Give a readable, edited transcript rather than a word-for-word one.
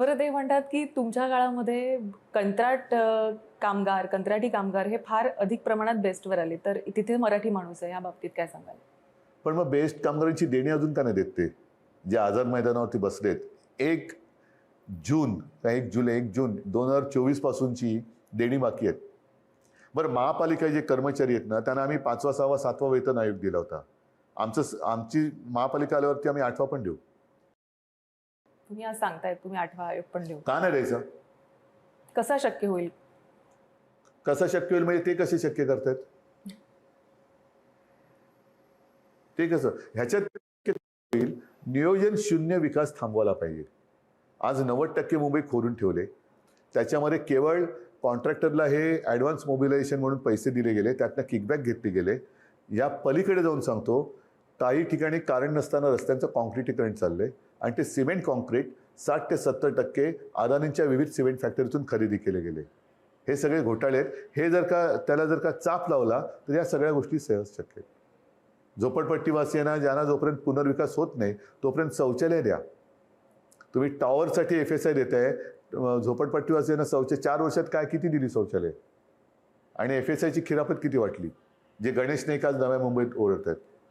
बरं ते म्हणतात की तुमच्या काळामध्ये कंत्राटी कामगार हे फार अधिक प्रमाणात बेस्टवर आले. तर तिथे मराठी माणूस आहे, या बाबतीत काय सांगाल? पण मग बेस्ट कामगारांची देणी अजून का नाही देत ते? जे आझाद मैदानावरती बसलेत. 1 जून का 1 जुलै 1 जून 2024 पासूनची देणी बाकी आहेत. बरं, महापालिका जे कर्मचारी आहेत ना, त्यांना आम्ही 5वा, 6वा, 7वा वेतन आयोग दिला होता. आमची महापालिका आल्यावरती आम्ही 8वा पण देऊ. तुम्ही आज सांगतायत तुम्ही 8वा आयोग पण देऊ. का नाही द्यायचं? कसा शक्य होईल? कसं शक्य होईल म्हणजे ते कसे शक्य करतायत? ते कसं? ह्याच्यात होईल, नियोजन शून्य विकास थांबवायला पाहिजे. आज 90% मुंबई खोदून ठेवले. त्याच्यामध्ये केवळ कॉन्ट्रॅक्टरला हे ॲडव्हान्स मोबिलायझेशन म्हणून पैसे दिले गेले, त्यातनं किकबॅक घेतले गेले. या पलीकडे जाऊन सांगतो, काही ठिकाणी कारण नसताना रस्त्यांचं कॉन्क्रिटीकरण चाललंय आणि ते सिमेंट कॉन्क्रीट 60 ते 70% अदानींच्या विविध सिमेंट फॅक्टरीतून खरेदी केले गेले. हे सगळे घोटाळे आहेत. हे त्याला जर का चाप लावला तर या सगळ्या गोष्टी सहज शक्य आहेत. झोपडपट्टीवासियांना ज्यांना जोपर्यंत पुनर्विकास होत नाही तोपर्यंत शौचालय द्या. तुम्ही टॉवरसाठी FSI देताय, झोपडपट्टीवासियांना 4 वर्षात किती दिली शौचालय? आणि FSIची खिरापत किती वाटली? जे गणेश नाईक आज नव्या मुंबईत ओरडतात.